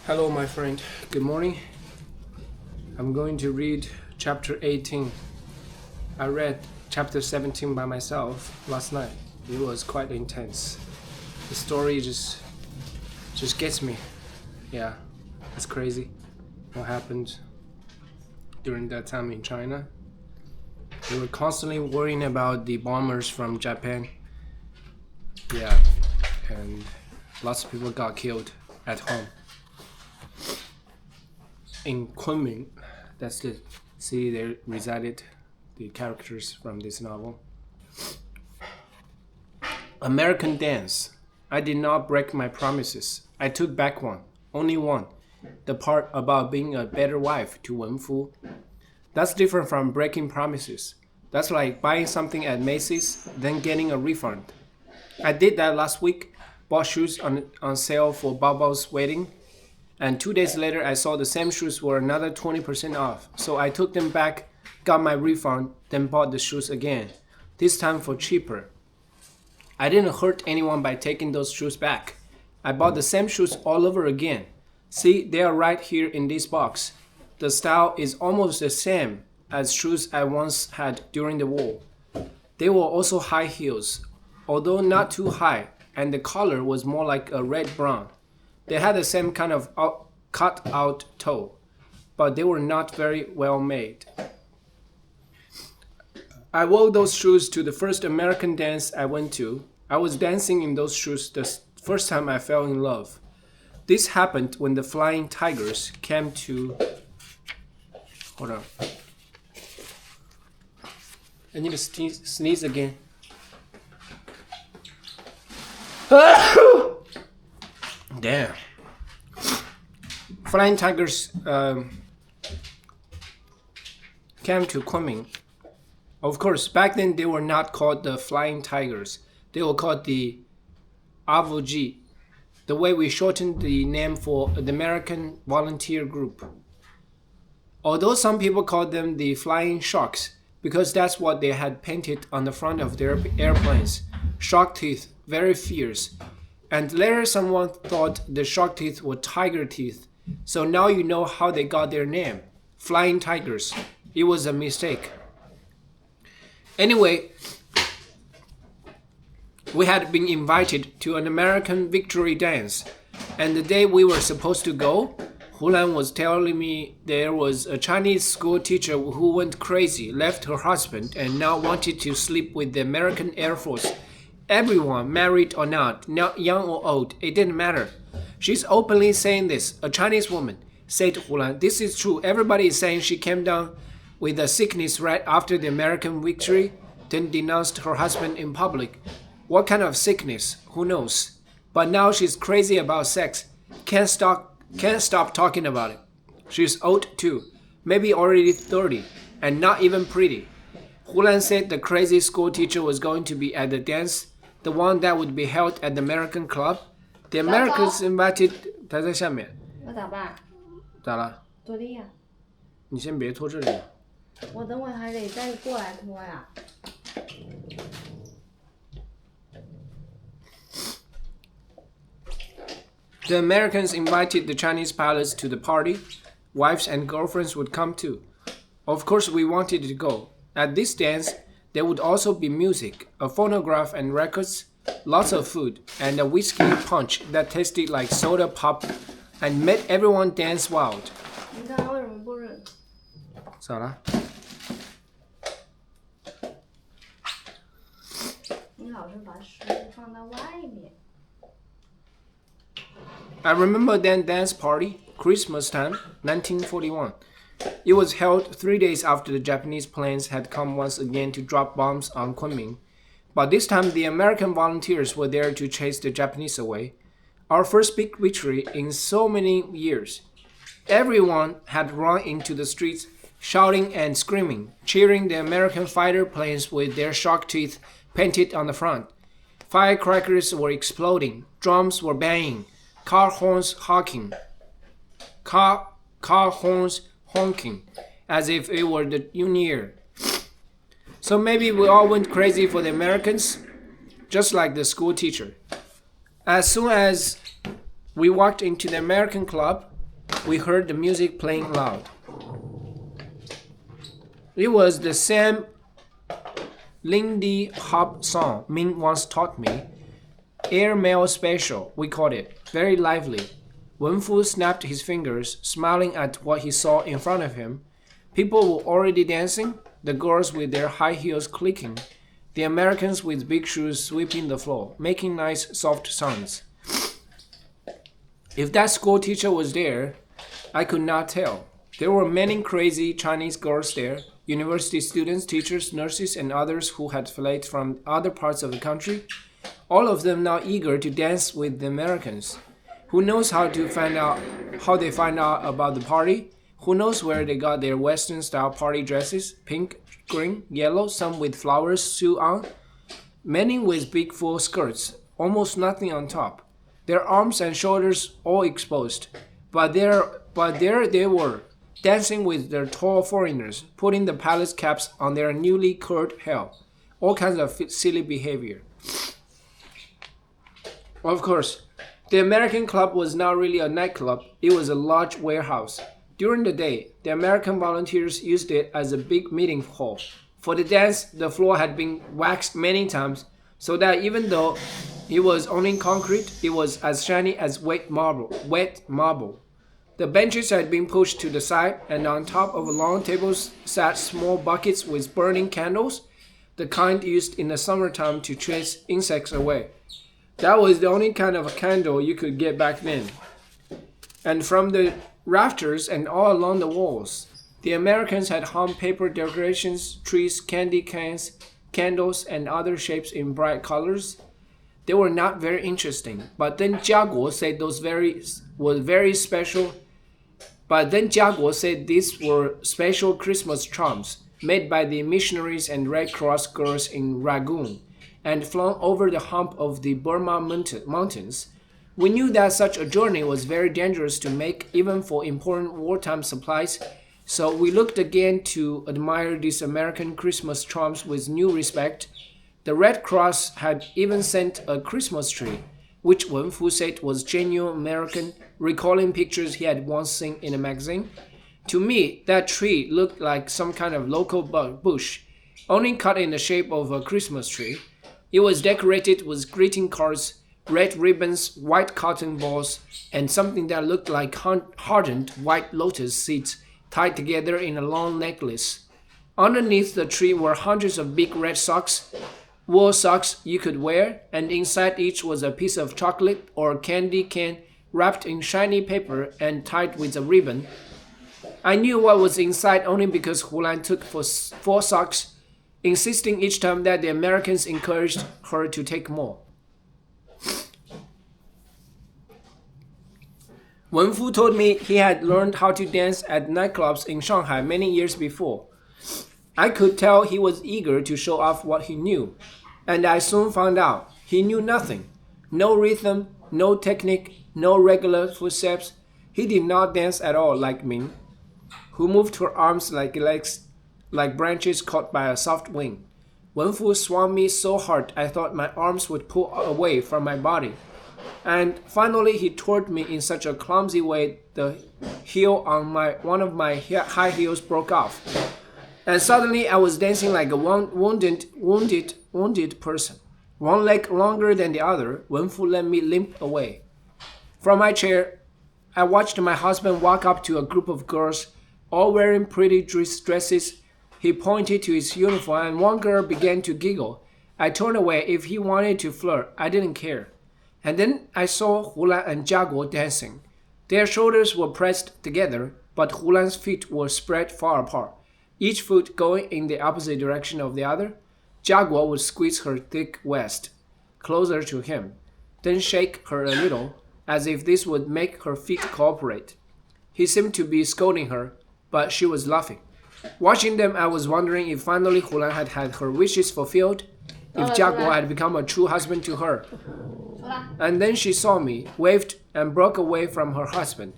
Hello, my friend. Good morning. I'm going to read chapter 18. I read chapter 17 by myself last night. It was quite intense. The story just gets me. Yeah, it's crazy what happened during that time in China. They were constantly worrying about the bombers from Japan. Yeah, and lots of people got killed at home. In Kunming, that's the city they resided, the characters from this novel. American dance. I did not break my promises. I took back one, only one. The part about being a better wife to Wenfu. That's different from breaking promises. That's like buying something at Macy's, then getting a refund. I did that last week, bought shoes on sale for Baobao's wedding, and 2 days later I saw the same shoes were another 20% off. So I took them back, got my refund, then bought the shoes again, this time for cheaper. I didn't hurt anyone by taking those shoes back. I bought the same shoes all over again. See, they are right here in this box. The style is almost the same as shoes I once had during the war. They were also high heels, although not too high, and the color was more like a red-brown. They had the same kind of cut-out toe, but they were not very well made. I wore those shoes to the first American dance I went to. I was dancing in those shoes the first time I fell in love. This happened when the Flying Tigers came to... Hold on. I need to sneeze again. Damn. Flying Tigers came to Kunming. Of course, back then they were not called the Flying Tigers. They were called the Avoji, the way we shortened the name for the American volunteer group. Although some people called them the Flying Sharks, because that's what they had painted on the front of their airplanes. Shark teeth, very fierce. And later someone thought the shark teeth were tiger teeth. So now you know how they got their name. Flying Tigers. It was a mistake. Anyway, we had been invited to an American victory dance. And the day we were supposed to go, Hulan was telling me there was a Chinese school teacher who went crazy, left her husband, and now wanted to sleep with the American Air Force. Everyone, married or not young or old, it didn't matter. She's openly saying this. A Chinese woman said to Hulan, "This is true. Everybody is saying she came down with a sickness right after the American victory, then denounced her husband in public. What kind of sickness? Who knows? But now she's crazy about sex. Can't stop talking about it. She's old too, maybe already 30, and not even pretty." Hulan said the crazy school teacher was going to be at the dance, the one that would be held at the American club. The Americans invited... 他在下面。我咋办？咋了？坐地呀。你先别拖这里。我等会还得再过来拖呀。The Americans invited the Chinese pilots to the party. Wives and girlfriends would come too. Of course, we wanted to go. At this dance, there would also be music, a phonograph and records, lots of food, and a whiskey punch that tasted like soda pop and made everyone dance wild. 你刚才为什么不认？咋了？你老是把食物放在外面。I remember that dance party, Christmas time, 1941. It was held 3 days after the Japanese planes had come once again to drop bombs on Kunming. But this time the American volunteers were there to chase the Japanese away. Our first big victory in so many years. Everyone had run into the streets, shouting and screaming, cheering the American fighter planes with their shark teeth painted on the front. Firecrackers were exploding, drums were banging, car horns honking. Car horns honking, as if it were the new year. So maybe we all went crazy for the Americans, just like the school teacher. As soon as we walked into the American club, We heard the music playing loud. It was the same Lindy Hop song Min once taught me. Airmail special, we called it. Very lively. Wenfu snapped his fingers, smiling at what he saw in front of him. People were already dancing, the girls with their high heels clicking, the Americans with big shoes sweeping the floor, making nice soft sounds. If that school teacher was there, I could not tell. There were many crazy Chinese girls there, university students, teachers, nurses, and others who had fled from other parts of the country, all of them now eager to dance with the Americans. Who knows how they find out about the party? Who knows where they got their Western-style party dresses? Pink, green, yellow, some with flowers sewed on. Many with big full skirts, almost nothing on top. Their arms and shoulders all exposed. But there they were, dancing with their tall foreigners, putting the palace caps on their newly curled hair. All kinds of silly behavior. Of course, the American club was not really a nightclub, it was a large warehouse. During the day, the American volunteers used it as a big meeting hall. For the dance, the floor had been waxed many times, so that even though it was only concrete, it was as shiny as wet marble. The benches had been pushed to the side, and on top of long tables sat small buckets with burning candles, the kind used in the summertime to chase insects away. That was the only kind of candle you could get back then. And from the rafters and all along the walls, the Americans had hung paper decorations, trees, candy cans, candles, and other shapes in bright colors. They were not very interesting, but then Jiaguo said these were special Christmas charms made by the missionaries and Red Cross girls in Rangoon and flown over the hump of the Burma mountains. We knew that such a journey was very dangerous to make even for important wartime supplies, so we looked again to admire these American Christmas charms with new respect. The Red Cross had even sent a Christmas tree, which Wenfu said was genuine American, recalling pictures he had once seen in a magazine. To me, that tree looked like some kind of local bush, only cut in the shape of a Christmas tree. It was decorated with greeting cards, red ribbons, white cotton balls, and something that looked like hardened white lotus seeds tied together in a long necklace. Underneath the tree were hundreds of big red socks, wool socks you could wear, and inside each was a piece of chocolate or candy can wrapped in shiny paper and tied with a ribbon. I knew what was inside only because Hulan took 4 socks, insisting each time that the Americans encouraged her to take more. Wenfu told me he had learned how to dance at nightclubs in Shanghai many years before. I could tell he was eager to show off what he knew, and I soon found out he knew nothing. No rhythm, no technique, no regular footsteps. He did not dance at all like Min, who moved her arms like legs, like branches caught by a soft wind. Wenfu swung me so hard I thought my arms would pull away from my body. And finally he twirled me in such a clumsy way the heel on one of my high heels broke off. And suddenly I was dancing like a wounded person. One leg longer than the other, Wenfu let me limp away. From my chair, I watched my husband walk up to a group of girls, all wearing pretty dresses. He pointed to his uniform and one girl began to giggle. I turned away. If he wanted to flirt, I didn't care. And then I saw Hulan and Jiaguo dancing. Their shoulders were pressed together, but Hulan's feet were spread far apart, each foot going in the opposite direction of the other. Jiaguo would squeeze her thick waist closer to him, then shake her a little, as if this would make her feet cooperate. He seemed to be scolding her, but she was laughing. Watching them, I was wondering if finally Hulan had had her wishes fulfilled, if Jiaguo had become a true husband to her. And then she saw me, waved, and broke away from her husband.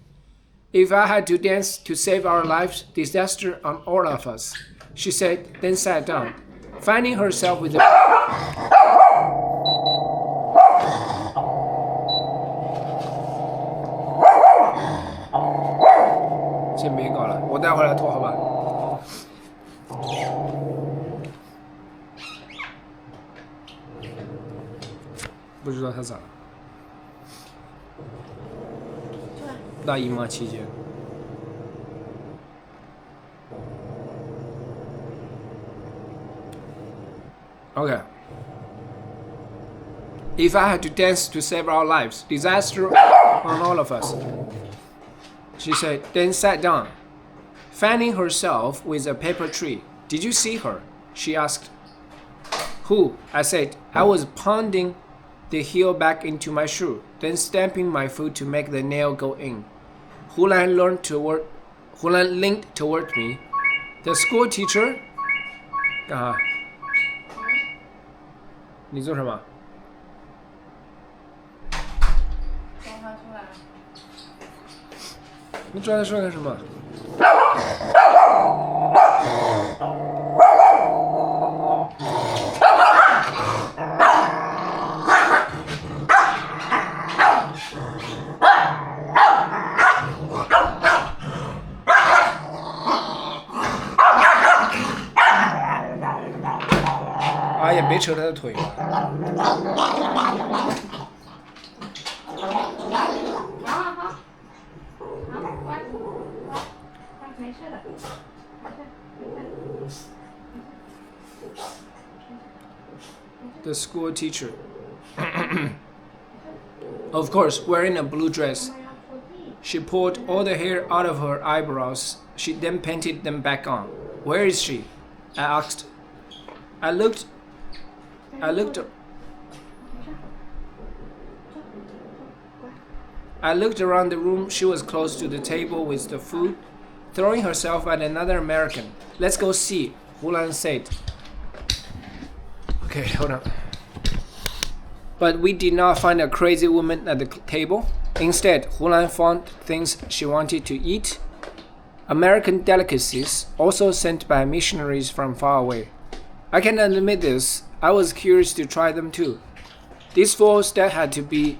If I had to dance to save our lives, disaster on all of us, she said, then sat down, finding herself with a... 先别搞了，我待会儿来拖，好吧？不知道他咋了。大姨妈期间。Okay. If I had to dance to save our lives, disaster on all of us. She said, then sat down, fanning herself with a paper tree. Did you see her? She asked. Who? I said. I was pounding the heel back into my shoe, then stamping my foot to make the nail go in. Hulan leaned toward me. The school teacher. 你做什么？抓他出来。你抓他出来干什么？哎呀，别扯他的腿了。好，乖，没事的。The school teacher. Of course, wearing a blue dress. She pulled all the hair out of her eyebrows. She then painted them back on. Where is she? I asked. I looked around the room. She was close to the table with the food, throwing herself at another American. Let's go see, Hulan said. Okay, hold on. But we did not find a crazy woman at the table. Instead, Hulan found things she wanted to eat. American delicacies, also sent by missionaries from far away. I can admit this. I was curious to try them too. These foods that had to be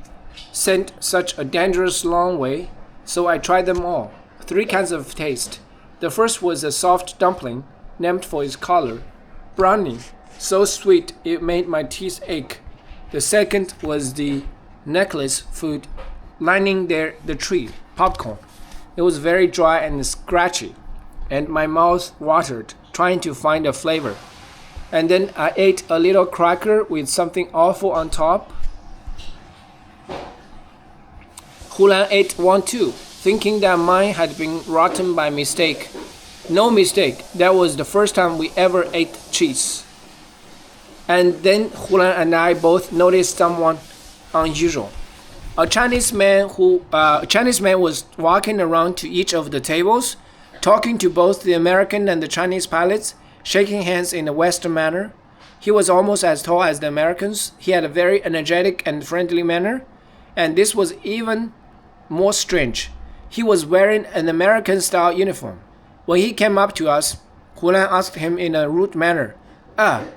sent such a dangerous long way, so I tried them all. 3 kinds of taste. The first was a soft dumpling, named for its color, brownie, so sweet it made my teeth ache. The second was the necklace food lining the tree, popcorn. It was very dry and scratchy, and my mouth watered, trying to find a flavor. And then I ate a little cracker with something awful on top. Hulan ate one too, thinking that mine had been rotten by mistake. No mistake, that was the first time we ever ate cheese. And then Hulan and I both noticed someone unusual. A Chinese man was walking around to each of the tables, talking to both the American and the Chinese pilots, shaking hands in a Western manner. He was almost as tall as the Americans. He had a very energetic and friendly manner, and this was even more strange. He was wearing an American-style uniform. When he came up to us, Hulan asked him in a rude manner,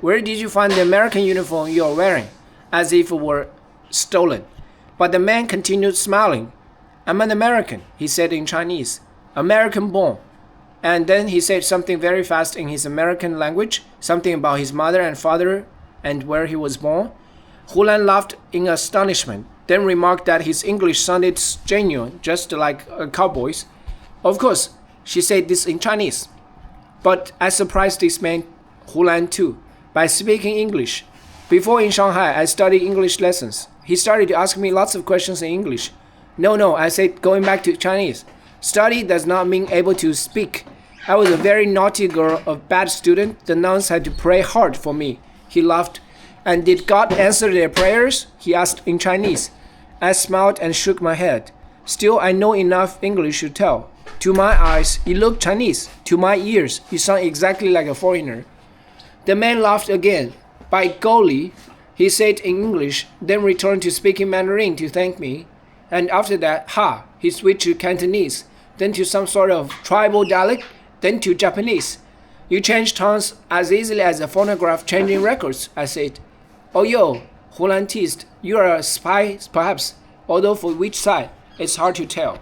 where did you find the American uniform you are wearing? As if it were stolen. But the man continued smiling. I'm an American, he said in Chinese. American born. And then he said something very fast in his American language, something about his mother and father and where he was born. Hulan laughed in astonishment, then remarked that his English sounded genuine, just like a cowboy's. Of course, she said this in Chinese. But I surprised this man, Hulan too, by speaking English. Before in Shanghai, I studied English lessons. He started to ask me lots of questions in English. No, I said going back to Chinese. Study does not mean able to speak. I was a very naughty girl, a bad student. The nuns had to pray hard for me. He laughed. And did God answer their prayers? He asked in Chinese. I smiled and shook my head. Still, I know enough English to tell. To my eyes, you look Chinese. To my ears, you sound exactly like a foreigner. The man laughed again. By golly, he said in English, then returned to speaking Mandarin to thank me. And after that, he switched to Cantonese, then to some sort of tribal dialect, then to Japanese. You change tongues as easily as a phonograph changing records, I said. Oh yo, Hulan teased. You are a spy, perhaps, although for which side, it's hard to tell.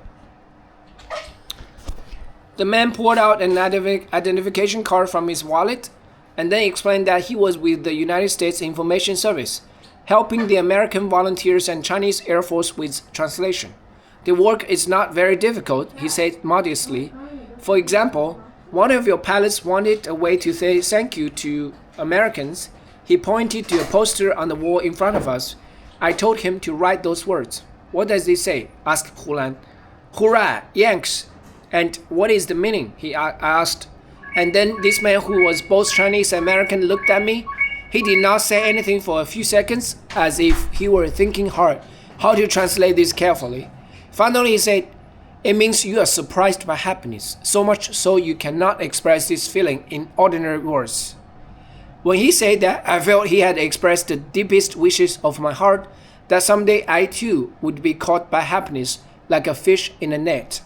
The man pulled out an identification card from his wallet and then explained that he was with the United States Information Service, helping the American volunteers and Chinese Air Force with translation. The work is not very difficult, he said modestly. For example, one of your pilots wanted a way to say thank you to Americans. He pointed to a poster on the wall in front of us. I told him to write those words. What does it say? Asked Hulan. Hurrah, Yanks! And what is the meaning? He asked. And then this man who was both Chinese and American looked at me. He did not say anything for a few seconds, as if he were thinking hard how to translate this carefully. Finally, he said, "It means you are surprised by happiness, so much so you cannot express this feeling in ordinary words." When he said that, I felt he had expressed the deepest wishes of my heart that someday I too would be caught by happiness like a fish in a net.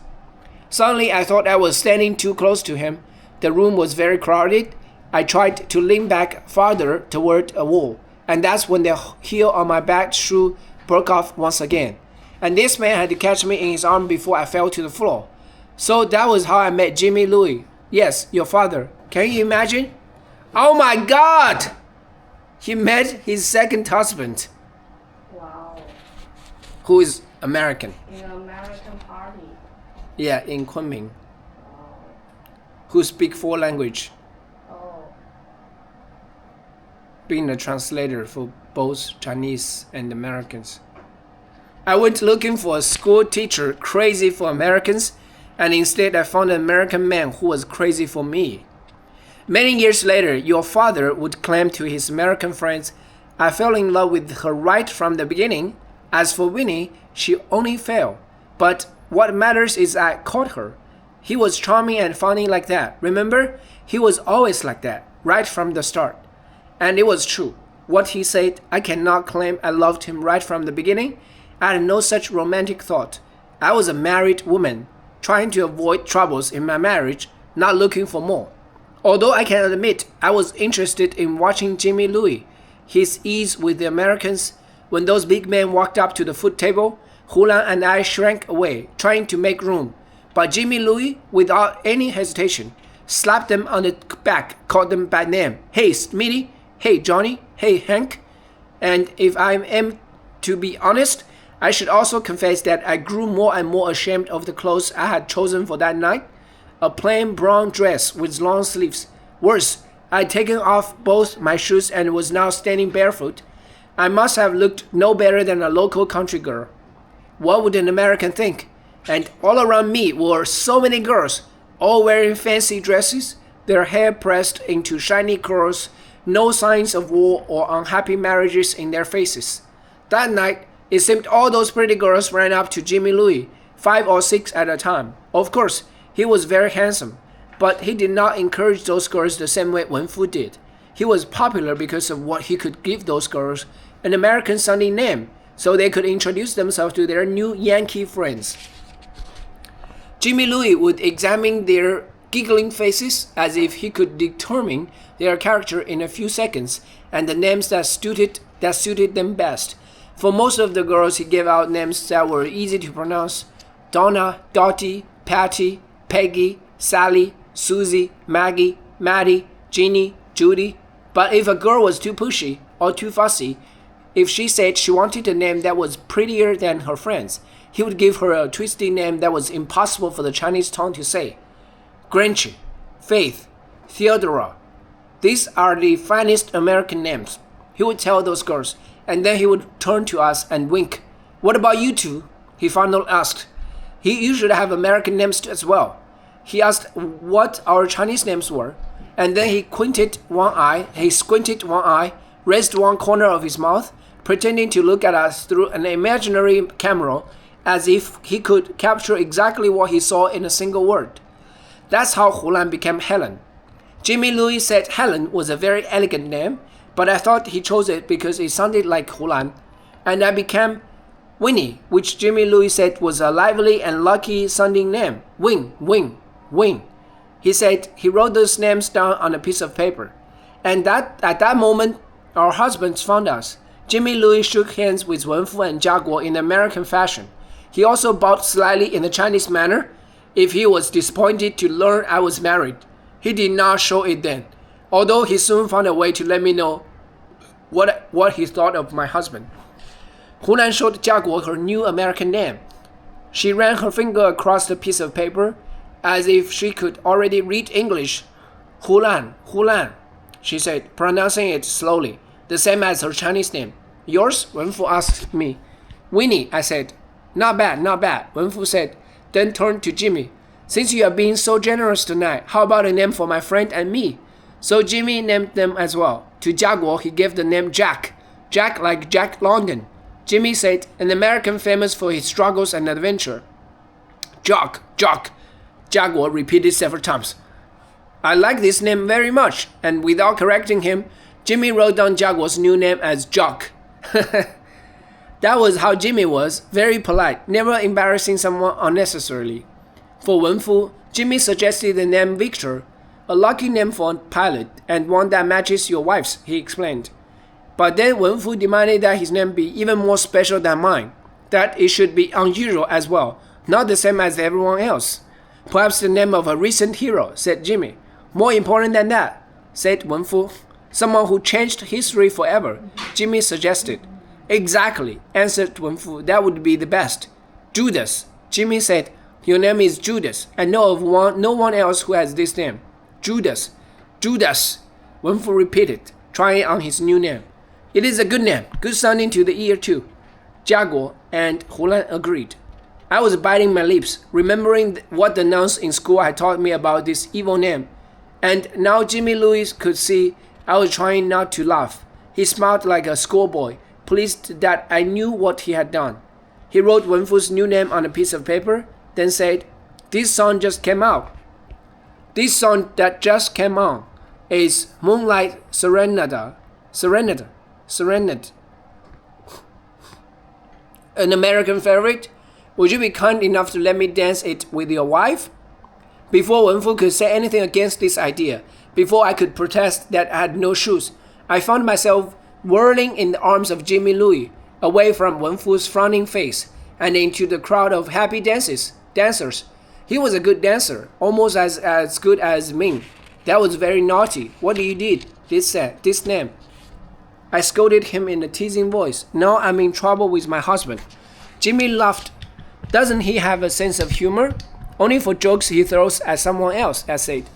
Suddenly, I thought I was standing too close to him. The room was very crowded. I tried to lean back farther toward a wall, and that's when the heel on my back shoe broke off once again. And this man had to catch me in his arm before I fell to the floor. So that was how I met Jimmy Louis. Yes, your father. Can you imagine? Oh my God! He met his second husband. Wow. Who is American. In an American party. Yeah, in Kunming. Oh. Who speak 4 languages. Oh. Being a translator for both Chinese and Americans. I went looking for a school teacher crazy for Americans, and instead I found an American man who was crazy for me. Many years later, your father would claim to his American friends, "I fell in love with her right from the beginning. As for Winnie, she only fell. But what matters is I caught her. He was charming and funny like that. Remember? He was always like that, right from the start." And it was true. What he said, I cannot claim I loved him right from the beginning. I had no such romantic thought. I was a married woman, trying to avoid troubles in my marriage, not looking for more. Although I can admit I was interested in watching Jimmy Louis, his ease with the Americans. When those big men walked up to the food table, Hulan and I shrank away, trying to make room. But Jimmy Louis, without any hesitation, slapped them on the back, called them by name. "Hey, Smitty. Hey, Johnny. Hey, Hank." And if I am to be honest, I should also confess that I grew more and more ashamed of the clothes I had chosen for that night. A plain brown dress with long sleeves. Worse, I had taken off both my shoes and was now standing barefoot. I must have looked no better than a local country girl. What would an American think? And all around me were so many girls, all wearing fancy dresses, their hair pressed into shiny curls, no signs of war or unhappy marriages in their faces. That night, it seemed all those pretty girls ran up to Jimmy Louis, 5 or 6 at a time. Of course, he was very handsome, but he did not encourage those girls the same way Wenfu did. He was popular because of what he could give those girls, an American-sounding name, so they could introduce themselves to their new Yankee friends. Jimmy Louis would examine their giggling faces as if he could determine their character in a few seconds and the names that suited them best. For most of the girls, he gave out names that were easy to pronounce: Donna, Dottie, Patty, Peggy, Sally, Susie, Maggie, Maddie, Jeannie, Judy. But if a girl was too pushy or too fussy, if she said she wanted a name that was prettier than her friends, he would give her a twisty name that was impossible for the Chinese tongue to say. Grinch, Faith, Theodora. These are the finest American names, he would tell those girls, and then he would turn to us and wink. What about you two? He finally asked. You should have American names as well. He asked what our Chinese names were, and then he squinted one eye, raised one corner of his mouth, pretending to look at us through an imaginary camera, as if he could capture exactly what he saw in a single word. That's how Hulan became Helen. Jimmy Louis said Helen was a very elegant name, but I thought he chose it because it sounded like Hulan, and I became Winnie, which Jimmy Louis said was a lively and lucky sounding name. Wing, wing, wing. He said he wrote those names down on a piece of paper, and that at that moment our husbands found us. Jimmy Louis shook hands with Wenfu and Jiaguo in American fashion. He also bowed slightly in the Chinese manner, if he was disappointed to learn I was married. He did not show it then, although he soon found a way to let me know what he thought of my husband. Hulan showed Jiaguo her new American name. She ran her finger across the piece of paper as if she could already read English. Hulan, Hulan, she said, pronouncing it slowly, the same as her Chinese name. Yours? Wenfu asked me. Winnie, I said. Not bad, not bad, Wenfu said, then turned to Jimmy. Since you are being so generous tonight, how about a name for my friend and me? So Jimmy named them as well. To Jiaguo, he gave the name Jack. Jack like Jack London. Jimmy said, an American famous for his struggles and adventure. Jock, Jock, Jiaguo repeated several times. I like this name very much, and without correcting him, Jimmy wrote down Jiaguo's new name as Jock. That was how Jimmy was, very polite, never embarrassing someone unnecessarily. For Wenfu, Jimmy suggested the name Victor, a lucky name for a pilot, and one that matches your wife's, he explained. But then Wenfu demanded that his name be even more special than mine, that it should be unusual as well, not the same as everyone else. Perhaps the name of a recent hero, said Jimmy. More important than that, said Wenfu. Someone who changed history forever, Jimmy suggested. Exactly, answered Wenfu. That would be the best. Judas, Jimmy said. Your name is Judas. I know of no one else who has this name. Judas. Judas, Wenfu repeated, trying on his new name. It is a good name, good sounding to the ear too. Jiaguo and Hulan agreed. I was biting my lips, remembering what the nuns in school had taught me about this evil name. And now Jimmy Louis could see I was trying not to laugh. He smiled like a schoolboy, pleased that I knew what he had done. He wrote Wenfu's new name on a piece of paper, then said, This song just came out. This song that just came on is Moonlight Serenade. An American favorite? Would you be kind enough to let me dance it with your wife? Before Wenfu could say anything against this idea, before I could protest that I had no shoes, I found myself whirling in the arms of Jimmy Louis, away from Wenfu's frowning face, and into the crowd of happy dancers. He was a good dancer, almost as good as Ming. That was very naughty. What you did? This name. I scolded him in a teasing voice. Now I'm in trouble with my husband. Jimmy laughed. Doesn't he have a sense of humor? Only for jokes he throws at someone else, I said.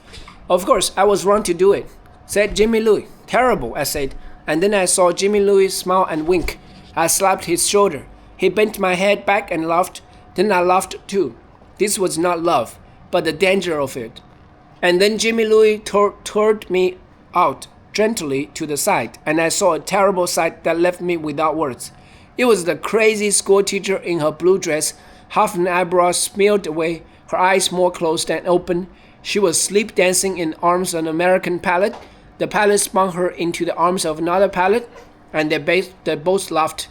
Of course, I was wrong to do it, said Jimmy Louis. Terrible, I said, and then I saw Jimmy Louis smile and wink. I slapped his shoulder. He bent my head back and laughed. Then I laughed too. This was not love, but the danger of it. And then Jimmy Louis turned me out gently to the side, and I saw a terrible sight that left me without words. It was the crazy school teacher in her blue dress, half an eyebrow smeared away, her eyes more closed than open. She was sleep dancing in arms of an American pilot. The pilot spun her into the arms of another pilot, and they both laughed.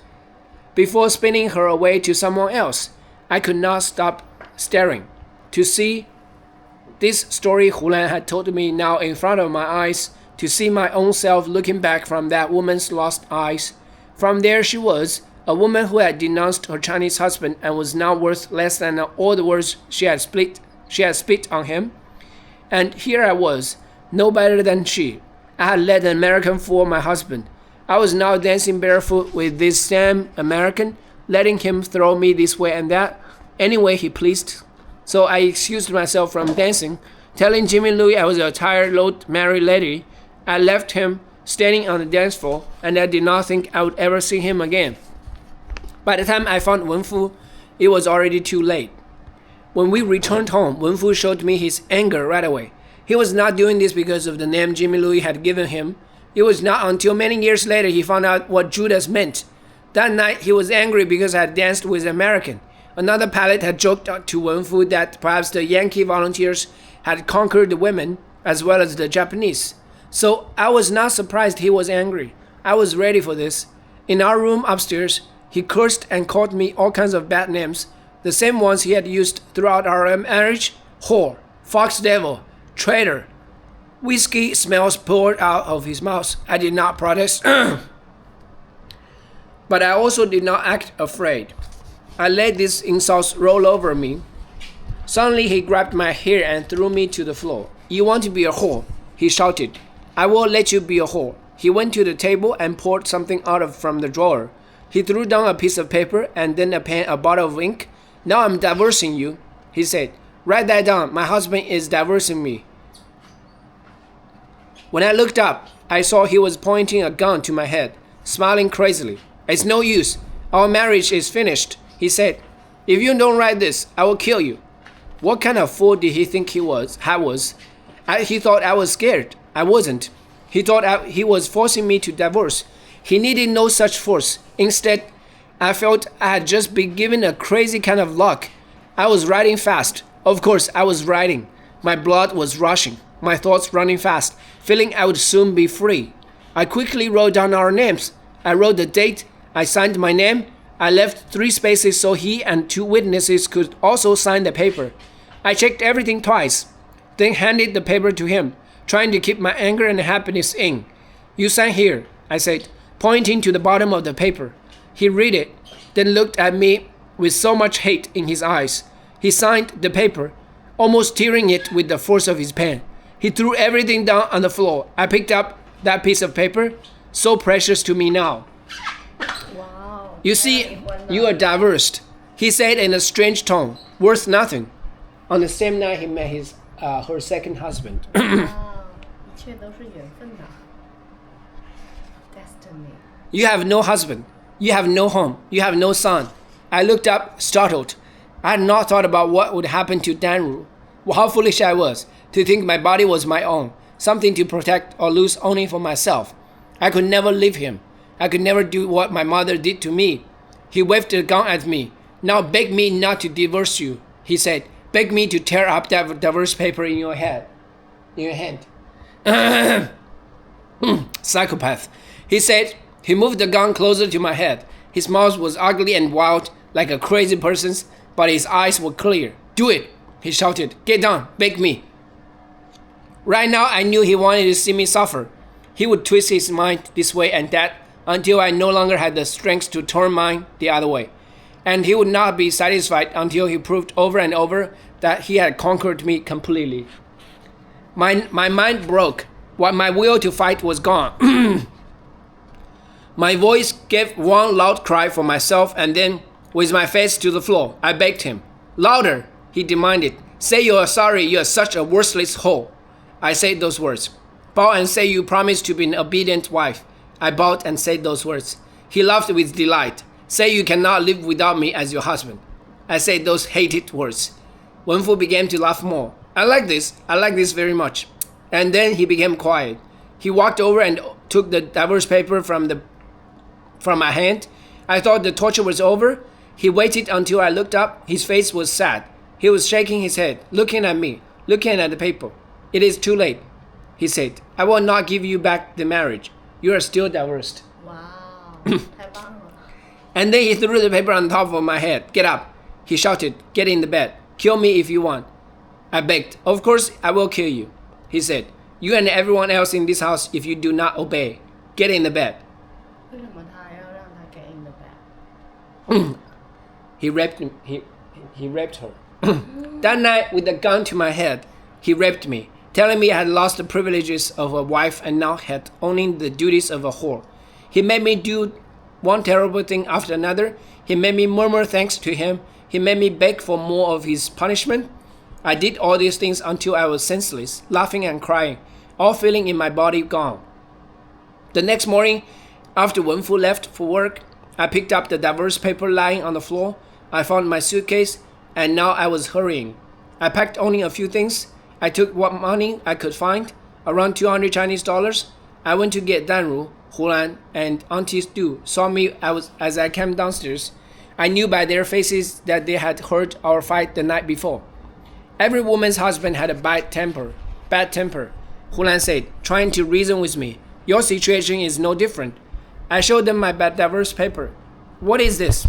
Before spinning her away to someone else, I could not stop staring. To see this story Hulan had told me now in front of my eyes, to see my own self looking back from that woman's lost eyes. From there she was, a woman who had denounced her Chinese husband and was now worth less than all the words she had spit on him. And here I was, no better than she. I had let an American fool my husband. I was now dancing barefoot with this same American, letting him throw me this way and that, any way he pleased. So I excused myself from dancing, telling Jimmy Louis I was a tired old married lady. I left him standing on the dance floor, and I did not think I would ever see him again. By the time I found Wenfu, it was already too late. When we returned home, Wenfu showed me his anger right away. He was not doing this because of the name Jimmy Louis had given him. It was not until many years later he found out what Judas meant. That night he was angry because I had danced with an American. Another pilot had joked to Wenfu that perhaps the Yankee volunteers had conquered the women as well as the Japanese. So I was not surprised he was angry. I was ready for this. In our room upstairs, he cursed and called me all kinds of bad names, the same ones he had used throughout our marriage: whore, fox devil, traitor. Whiskey smells poured out of his mouth. I did not protest. But I also did not act afraid. I let these insults roll over me. Suddenly he grabbed my hair and threw me to the floor. You want to be a whore? He shouted. I will let you be a whore. He went to the table and poured something from the drawer. He threw down a piece of paper and then a bottle of ink. Now I'm divorcing you, he said. Write that down. My husband is divorcing me. When I looked up, I saw he was pointing a gun to my head, smiling crazily. It's no use. Our marriage is finished, he said. If you don't write this, I will kill you. What kind of fool did he think he was? He thought I was scared. I wasn't. He thought he was forcing me to divorce. He needed no such force. Instead, I felt I had just been given a crazy kind of luck. I was writing fast. Of course, I was writing. My blood was rushing, my thoughts running fast, feeling I would soon be free. I quickly wrote down our names. I wrote the date. I signed my name. I left 3 spaces so he and 2 witnesses could also sign the paper. I checked everything twice, then handed the paper to him, trying to keep my anger and happiness in. You sign here, I said, pointing to the bottom of the paper. He read it, then looked at me with so much hate in his eyes. He signed the paper, almost tearing it with the force of his pen. He threw everything down on the floor. I picked up that piece of paper, so precious to me now. Wow. You see, you are divorced, he said in a strange tone, worth nothing. On the same night, he met her second husband. 一切都是缘分的 Destiny. You have no husband. You have no home. You have no son. I looked up, startled. I had not thought about what would happen to Danru. How foolish I was to think my body was my own, something to protect or lose only for myself. I could never leave him. I could never do what my mother did to me. He waved a gun at me. Now beg me not to divorce you, he said. Beg me to tear up that divorce paper in your hand. Psychopath, he said. He moved the gun closer to my head. His mouth was ugly and wild, like a crazy person's, but his eyes were clear. Do it, he shouted. Get down, beg me. Right now, I knew he wanted to see me suffer. He would twist his mind this way and that until I no longer had the strength to turn mine the other way. And he would not be satisfied until he proved over and over that he had conquered me completely. My mind broke. What my will to fight was gone. My voice gave one loud cry for myself, and then, with my face to the floor, I begged him. Louder, he demanded. Say you are sorry, you are such a worthless whore. I said those words. Bow and say you promised to be an obedient wife. I bowed and said those words. He laughed with delight. Say you cannot live without me as your husband. I said those hated words. Wenfu began to laugh more. I like this very much. And then he became quiet. He walked over and took the divorce paper from my hand. I thought the torture was over. He waited until I looked up. His face was sad. He was shaking his head, looking at me, looking at the paper. It is too late, he said. I will not give you back the marriage. You are still divorced. Wow. 太棒了 And then he threw the paper on top of my head. Get up, he shouted. Get in the bed. Kill me if you want. I begged. Of course I will kill you, he said. You and everyone else in this house if you do not obey. Get in the bed. 为什么他要让他 get in the bed? He raped her. That night, with a gun to my head, he raped me, telling me I had lost the privileges of a wife and now had only the duties of a whore. He made me do one terrible thing after another. He made me murmur thanks to him. He made me beg for more of his punishment. I did all these things until I was senseless, laughing and crying, all feeling in my body gone. The next morning, after Wenfu left for work, I picked up the divorce paper lying on the floor. I found my suitcase, and now I was hurrying. I packed only a few things. I took what money I could find, around 200 Chinese dollars. I went to get Danru, Hulan, and Auntie Stu saw me as I came downstairs. I knew by their faces that they had heard our fight the night before. Every woman's husband had a bad temper. Hulan said, trying to reason with me. Your situation is no different. I showed them my divorce paper. What is this?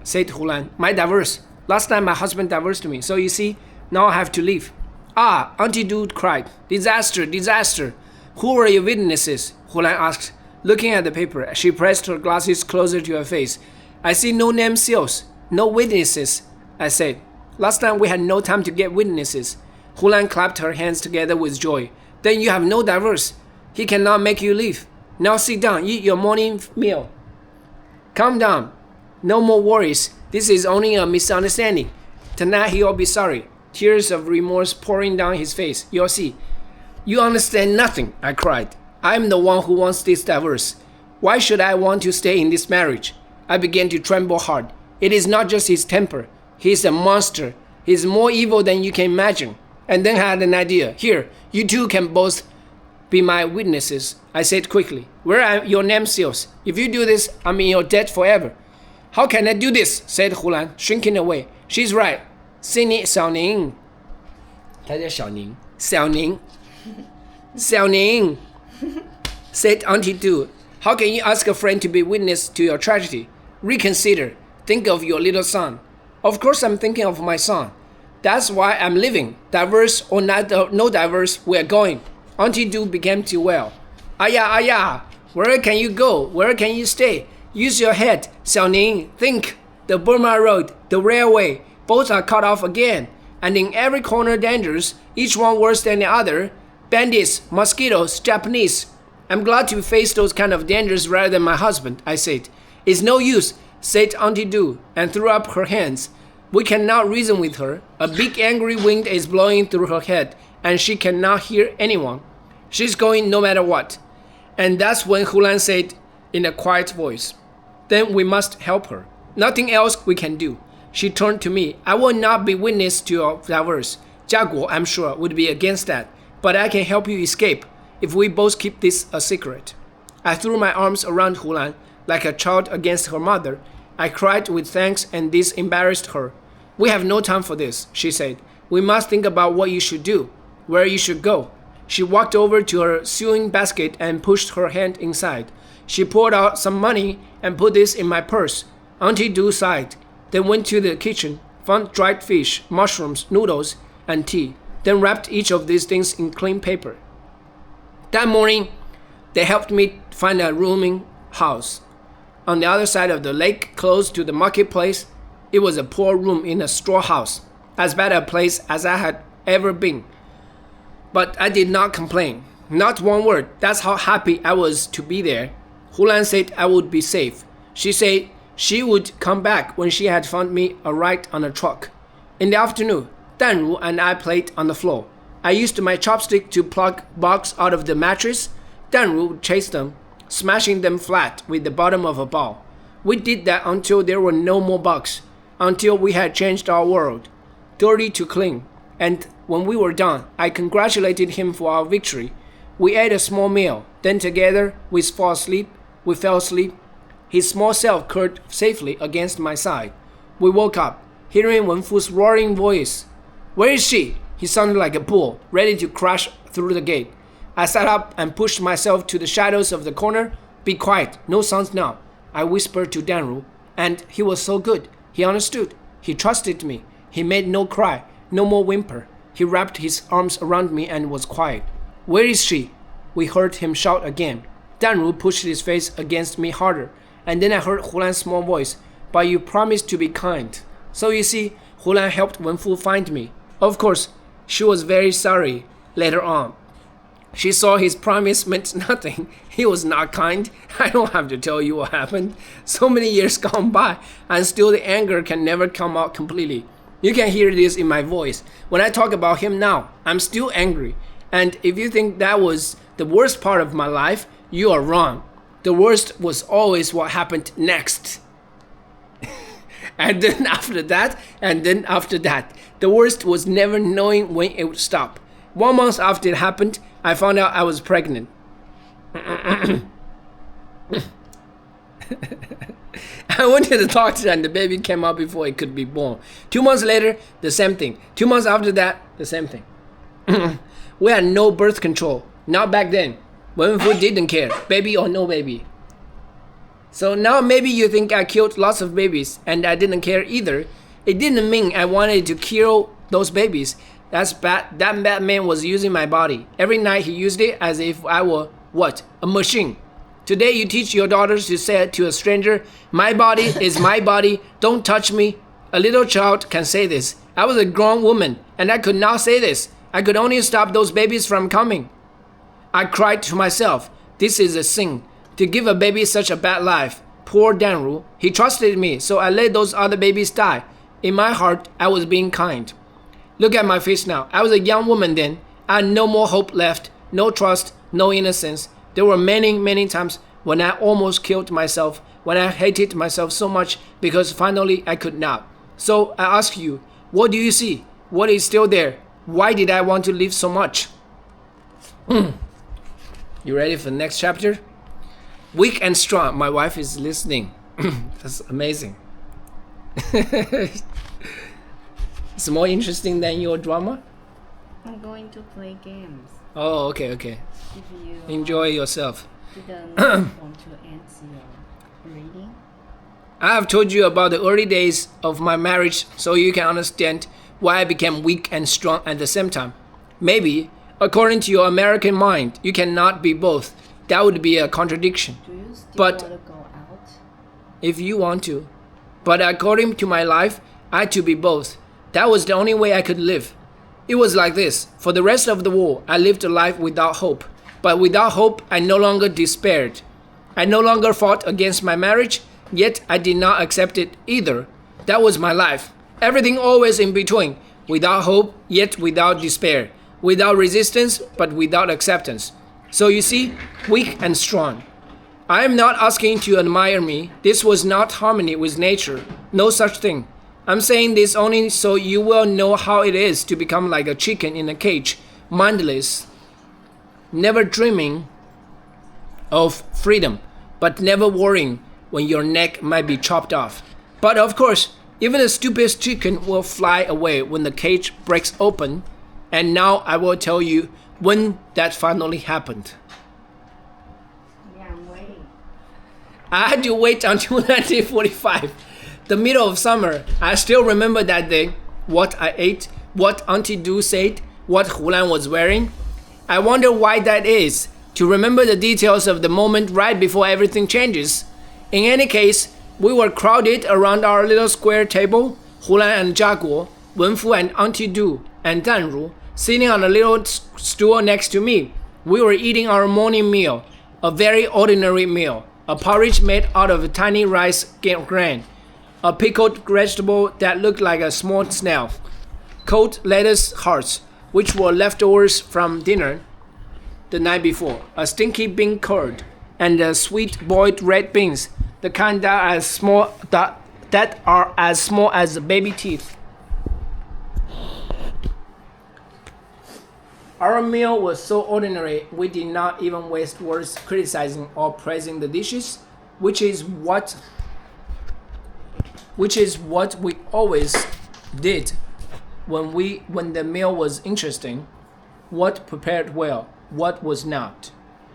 Said Hulan. My divorce. Last time my husband divorced me, so you see, now I have to leave. Ah, Auntie Dude cried. Disaster, disaster. Who were your witnesses? Hulan asked. Looking at the paper, she pressed her glasses closer to her face. I see no name seals, no witnesses, I said. Last time we had no time to get witnesses. Hulan clapped her hands together with joy. Then you have no divorce. He cannot make you leave. Now sit down, eat your morning meal. Calm down. No more worries. This is only a misunderstanding. Tonight he'll be sorry. Tears of remorse pouring down his face. You'll see. You understand nothing, I cried. I am the one who wants this divorce. Why should I want to stay in this marriage? I began to tremble hard. It is not just his temper. He is a monster. He is more evil than you can imagine. And then I had an idea. Here, you two can both be my witnesses, I said quickly. Where are your name seals? If you do this, I'm in your debt forever. How can I do this? Said Hulan, shrinking away. She's right. Cindy Xiaoning. 她叫小宁. Xiaoning. Xiaoning. Said Auntie Du. How can you ask a friend to be witness to your tragedy? Reconsider. Think of your little son. Of course I'm thinking of my son. That's why I'm living. Divorce or not, no divorce, we're going. Auntie Du began to wail. Aya, aya, where can you go? Where can you stay? Use your head, Xiaoning. Think. The Burma Road, the railway, both are cut off again. And in every corner dangers, each one worse than the other. Bandits, mosquitoes, Japanese. I'm glad to face those kind of dangers rather than my husband, I said. It's no use, said Auntie Du, and threw up her hands. We cannot reason with her. A big angry wind is blowing through her head, and she cannot hear anyone. She's going no matter what. And that's when Hulan said in a quiet voice, Then we must help her. Nothing else we can do. She turned to me. I will not be witness to your divorce. Jiaguo, I'm sure, would be against that. But I can help you escape if we both keep this a secret. I threw my arms around Hulan like a child against her mother. I cried with thanks, and this embarrassed her. We have no time for this, she said. We must think about what you should do, where you should go. She walked over to her sewing basket and pushed her hand inside. She poured out some money and put this in my purse. Auntie Du sighed, then went to the kitchen, found dried fish, mushrooms, noodles, and tea, then wrapped each of these things in clean paper. That morning, they helped me find a rooming house. On the other side of the lake, close to the marketplace, it was a poor room in a straw house, as bad a place as I had ever been. But I did not complain. Not one word. That's how happy I was to be there. Hulan said I would be safe. She said she would come back when she had found me a ride on a truck. In the afternoon, Danru and I played on the floor. I used my chopstick to pluck bugs out of the mattress. Danru would chase them, smashing them flat with the bottom of a ball. We did that until there were no more bugs, until we had changed our world, dirty to clean. And when we were done, I congratulated him for our victory. We ate a small meal. Then together we fell asleep. His small self curled safely against my side. We woke up, hearing Wenfu's roaring voice. Where is she? He sounded like a bull, ready to crash through the gate. I sat up and pushed myself to the shadows of the corner. Be quiet, no sounds now, I whispered to Danru. And he was so good. He understood. He trusted me. He made no cry, no more whimper. He wrapped his arms around me and was quiet. Where is she? We heard him shout again. Danru pushed his face against me harder, and then I heard Hulan's small voice. But you promised to be kind. So you see, Hulan helped Wenfu find me. Of course, she was very sorry later on. She saw his promise meant nothing. He was not kind. I don't have to tell you what happened. So many years gone by, and still the anger can never come out completely. You can hear this in my voice. When I talk about him now, I'm still angry. And if you think that was the worst part of my life, you are wrong. The worst was always what happened next. And then after that, and then after that. The worst was never knowing when it would stop. 1 month after it happened, I found out I was pregnant. I wanted to talk to her and the baby came out before it could be born. 2 months later, the same thing. 2 months after that, the same thing. We had no birth control. Not back then. Wenfu didn't care, baby or no baby. So now maybe you think I killed lots of babies and I didn't care either. It didn't mean I wanted to kill those babies. That's bad. That bad man was using my body. Every night he used it as if I were, what? A machine. Today you teach your daughters to say to a stranger, my body is my body, don't touch me. A little child can say this. I was a grown woman, and I could not say this. I could only stop those babies from coming. I cried to myself, this is a sin, to give a baby such a bad life. Poor Danru, he trusted me, so I let those other babies die. In my heart, I was being kind. Look at my face now. I was a young woman then. I had no more hope left, no trust, no innocence. There were many, many times when I almost killed myself, when I hated myself so much because finally I could not. So I ask you, what do you see? What is still there? Why did I want to live so much? You ready for the next chapter? Weak and strong. My wife is listening. That's amazing. It's more interesting than your drama? I'm going to play games. Oh, okay. If you Enjoy yourself. didn't want to answer your reading. I have told you about the early days of my marriage so you can understand why I became weak and strong at the same time. Maybe, according to your American mind, you cannot be both. That would be a contradiction. Do you still But- want to go out? If you want to. But according to my life, I had to be both. That was the only way I could live. It was like this. For the rest of the war, I lived a life without hope. But without hope, I no longer despaired. I no longer fought against my marriage, yet I did not accept it either. That was my life. Everything always in between. Without hope, yet without despair. Without resistance, but without acceptance. So you see, weak and strong. I am not asking you to admire me. This was not harmony with nature. No such thing. I'm saying this only so you will know how it is to become like a chicken in a cage, mindless, never dreaming of freedom, but never worrying when your neck might be chopped off. But of course, even the stupidest chicken will fly away when the cage breaks open. And now I will tell you when that finally happened. Yeah, I'm waiting. I had to wait until 1945, the middle of summer. I still remember that day, what I ate, what Auntie Du said, what Hulan was wearing. I wonder why that is, to remember the details of the moment right before everything changes. In any case, we were crowded around our little square table, Hulan and Jiaguo, Wenfu and Auntie Du, and Danru, sitting on a little stool next to me. We were eating our morning meal, a very ordinary meal, a porridge made out of tiny rice grain, a pickled vegetable that looked like a small snail, cold lettuce hearts, which were leftovers from dinner the night before, a stinky bean curd, and sweet boiled red beans, the kind that are as small as baby teeth. Our meal was so ordinary, we did not even waste words criticizing or praising the dishes, which is what we always did when the meal was interesting, what prepared well, what was not.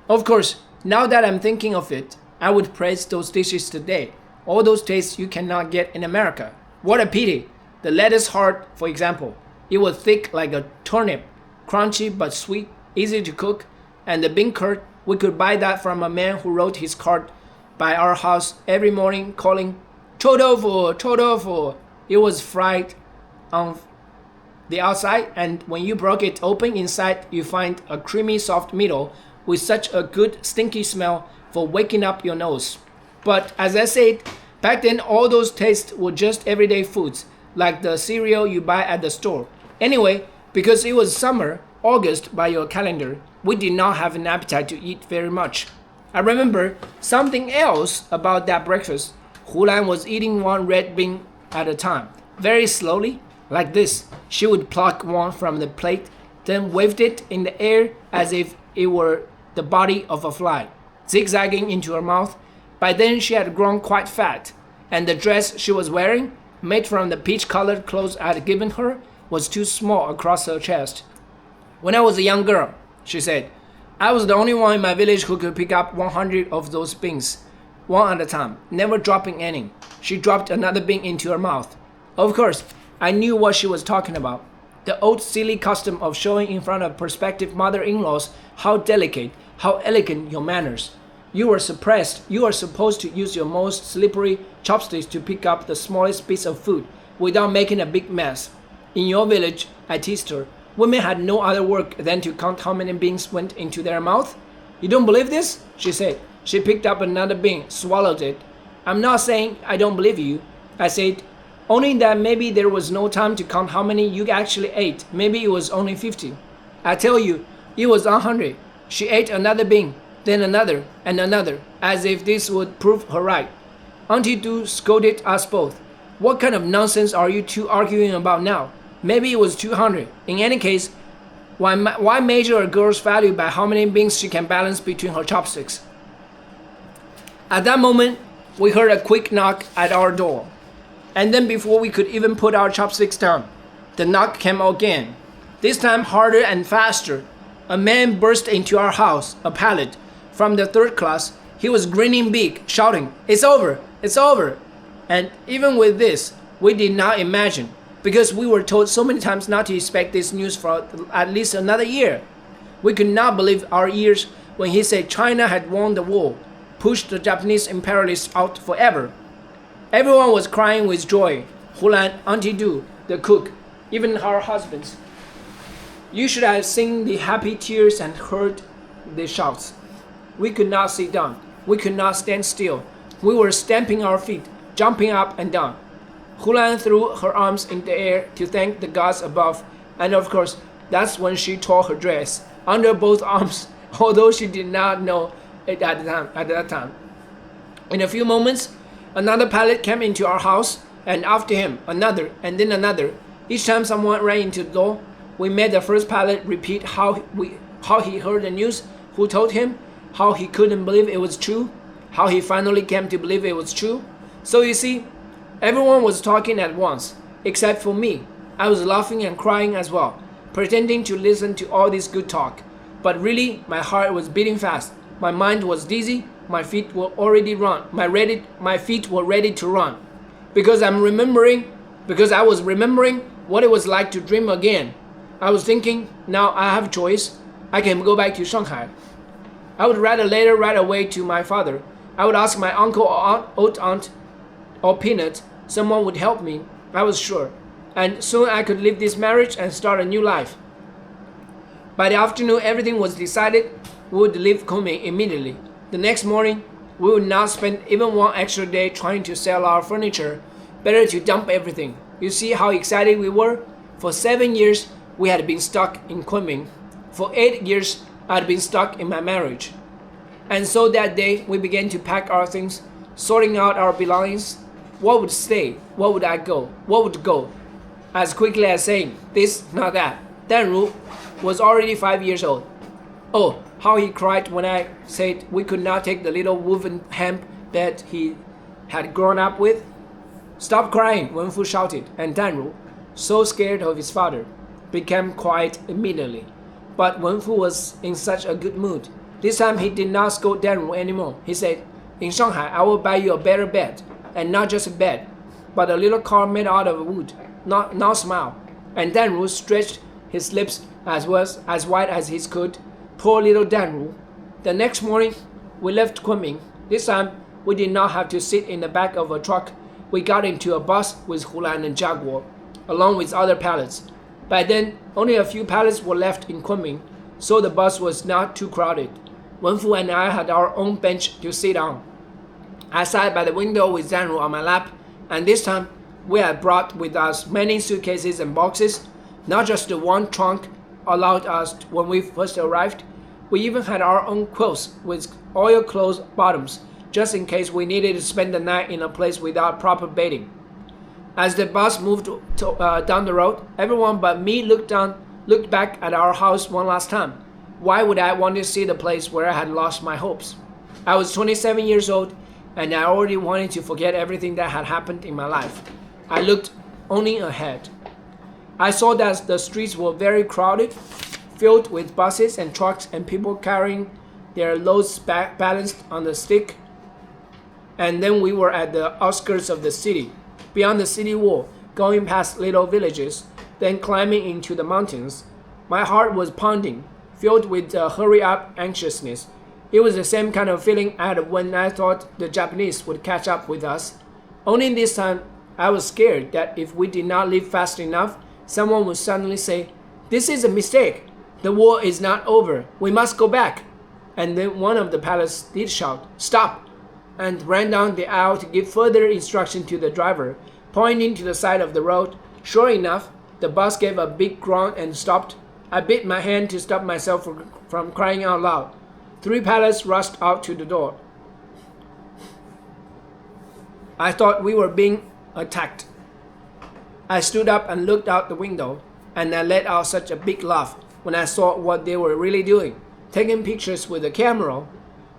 Of course, now that I'm thinking of it, I would praise those dishes today. All those tastes you cannot get in America. What a pity. The lettuce heart, for example, it was thick like a turnip, crunchy but sweet, easy to cook, and the bean curd, we could buy that from a man who rode his cart by our house every morning calling, "Chou doufu, chou doufu." It was fried on the outside, and when you broke it open inside, you find a creamy soft middle with such a good stinky smell for waking up your nose. But as I said, back then all those tastes were just everyday foods, like the cereal you buy at the store. Anyway, because it was summer, August by your calendar, we did not have an appetite to eat very much. I remember something else about that breakfast. Hulan was eating one red bean at a time, very slowly, like this. She would pluck one from the plate, then waved it in the air as if it were the body of a fly, zigzagging into her mouth. By then she had grown quite fat, and the dress she was wearing, made from the peach-colored clothes I had given her, was too small across her chest. When I was a young girl, she said, I was the only one in my village who could pick up 100 of those beans, one at a time, never dropping any. She dropped another bean into her mouth. Of course, I knew what she was talking about. The old silly custom of showing in front of prospective mother-in-laws how delicate, how elegant your manners. You are supposed to use your most slippery chopsticks to pick up the smallest piece of food, without making a big mess. In your village, I teased her, women had no other work than to count how many beans went into their mouth. You don't believe this? She said. She picked up another bean, swallowed it. I'm not saying I don't believe you, I said. Only that maybe there was no time to count how many you actually ate. Maybe it was only 50. I tell you, it was 100. She ate another bean, then another, and another, as if this would prove her right. Auntie Du scolded us both. What kind of nonsense are you two arguing about now? Maybe it was 200. In any case, why measure a girl's value by how many beans she can balance between her chopsticks? At that moment, we heard a quick knock at our door. And then before we could even put our chopsticks down, the knock came again. This time harder and faster. A man burst into our house, a pilot, from the third class. He was grinning big, shouting, "It's over! It's over!" And even with this, we did not imagine, because we were told so many times not to expect this news for at least another year. We could not believe our ears when he said China had won the war, pushed the Japanese imperialists out forever. Everyone was crying with joy. Hulan, Auntie Du, the cook, even our husbands. You should have seen the happy tears and heard the shouts. We could not sit down. We could not stand still. We were stamping our feet, jumping up and down. Hulan threw her arms in the air to thank the gods above, and of course, that's when she tore her dress under both arms, although she did not know it at that time. In a few moments, another pilot came into our house, and after him, another, and then another. Each time someone ran into the door, we made the first pilot repeat how he heard the news, who told him, how he couldn't believe it was true, how he finally came to believe it was true. So you see, everyone was talking at once, except for me. I was laughing and crying as well, pretending to listen to all this good talk. But really, my heart was beating fast. My mind was dizzy. My feet were My feet were ready to run, because I was remembering what it was like to dream again. I was thinking, now I have a choice. I can go back to Shanghai. I would write a letter right away to my father. I would ask my uncle or old aunt or Peanut. Someone would help me, I was sure. And soon I could leave this marriage and start a new life. By the afternoon, everything was decided. We would leave Kunming immediately. The next morning, we would not spend even one extra day trying to sell our furniture. Better to dump everything. You see how excited we were? For 7 years, we had been stuck in Kunming. For 8 years, I had been stuck in my marriage. And so that day, we began to pack our things, sorting out our belongings. What would stay? What would I go? What would go? As quickly as saying, this, not that. Danru was already 5 years old. Oh, how he cried when I said we could not take the little woven hemp bed he had grown up with. Stop crying, Wenfu shouted, and Danru, so scared of his father, became quiet immediately. But Wenfu was in such a good mood. This time he did not scold Danru anymore. He said, in Shanghai, I will buy you a better bed, and not just a bed, but a little car made out of wood. Now smile. And Danru stretched his lips as wide as he could. Poor little Danru. The next morning, we left Kunming. This time, we did not have to sit in the back of a truck. We got into a bus with Hulan and Jaguar, along with other pilots. By then, only a few pilots were left in Kunming, so the bus was not too crowded. Wenfu and I had our own bench to sit on. I sat by the window with Danru on my lap, and this time, we had brought with us many suitcases and boxes, not just the one trunk allowed us when we first arrived. We even had our own quilts with oil-closed bottoms, just in case we needed to spend the night in a place without proper bedding. As the bus moved down the road, everyone but me looked back at our house one last time. Why would I want to see the place where I had lost my hopes? I was 27 years old, and I already wanted to forget everything that had happened in my life. I looked only ahead. I saw that the streets were very crowded, filled with buses and trucks and people carrying their loads balanced on the stick. And then we were at the outskirts of the city, beyond the city wall, going past little villages, then climbing into the mountains. My heart was pounding, filled with hurry-up anxiousness. It was the same kind of feeling I had when I thought the Japanese would catch up with us. Only this time, I was scared that if we did not leave fast enough, someone would suddenly say, "This is a mistake. The war is not over. We must go back." And then one of the pilots did shout, "Stop!" and ran down the aisle to give further instruction to the driver, pointing to the side of the road. Sure enough, the bus gave a big groan and stopped. I bit my hand to stop myself from crying out loud. 3 pilots rushed out to the door. I thought we were being attacked. I stood up and looked out the window, and I let out such a big laugh when I saw what they were really doing, taking pictures with a camera.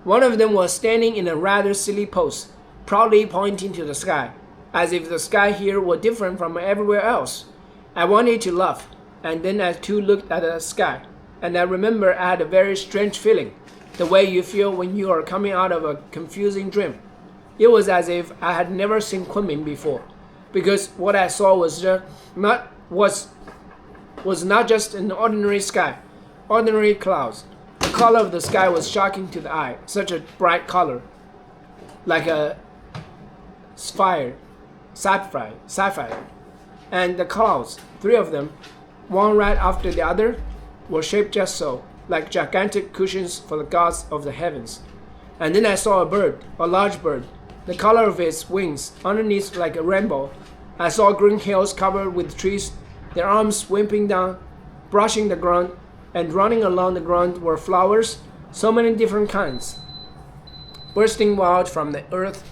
One of them was standing in a rather silly pose, proudly pointing to the sky, as if the sky here were different from everywhere else. I wanted to laugh, and then I too looked at the sky, and I remember I had a very strange feeling, the way you feel when you are coming out of a confusing dream. It was as if I had never seen Kunming before, because what I saw was not just an ordinary sky, ordinary clouds. The color of the sky was shocking to the eye, such a bright color, like a sapphire. And the clouds, 3 of them, one right after the other, were shaped just so, like gigantic cushions for the gods of the heavens. And then I saw a bird, a large bird, the color of its wings, underneath like a rainbow. I saw green hills covered with trees, their arms sweeping down, brushing the ground, and running along the ground were flowers, so many different kinds, bursting wild from the earth.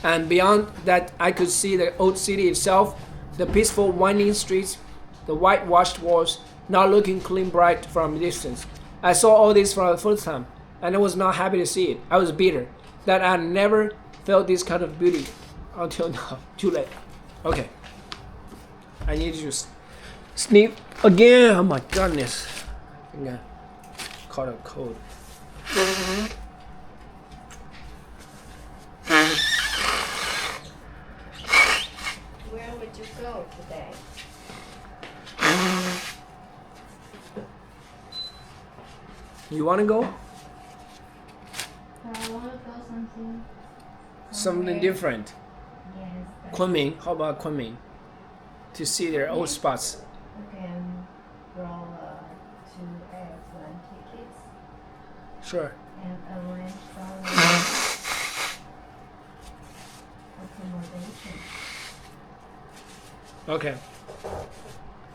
And beyond that I could see the old city itself, the peaceful winding streets, the whitewashed walls, not looking clean bright from a distance. I saw all this for the first time, and I was not happy to see it. I was bitter that I had never felt this kind of beauty until now. Too late. Okay. I need to sneeze again. Oh my goodness. I think I caught a cold. Where would you go today? You want to go? I want to go something. Something different. Yes. Kunming. How about Kunming? To see their old spots. We can roll 2 airplane tickets Sure. and arrange some accommodation. Okay.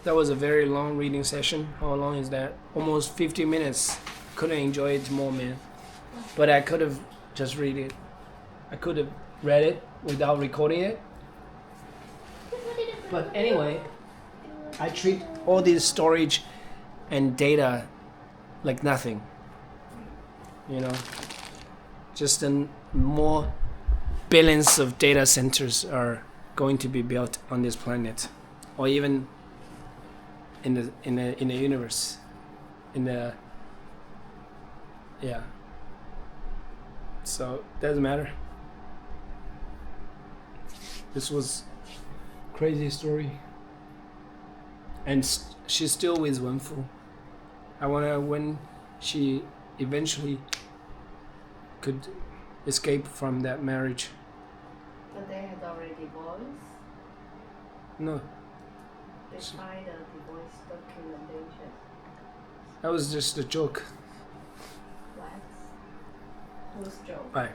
That was a very long reading session. How long is that? Almost 50 minutes. Couldn't enjoy it more, man. But I could have just read it. I could have read it without recording it. But anyway, I treat all this storage and data like nothing. You know, just more billions of data centers are going to be built on this planet, or even in the universe, yeah. So doesn't matter. This was crazy story, and she's still with Wenfu. I wonder when she eventually could escape from that marriage. But they had already divorced. No, They find the divorce documentation. that was just a joke. What? Whose joke? Bye.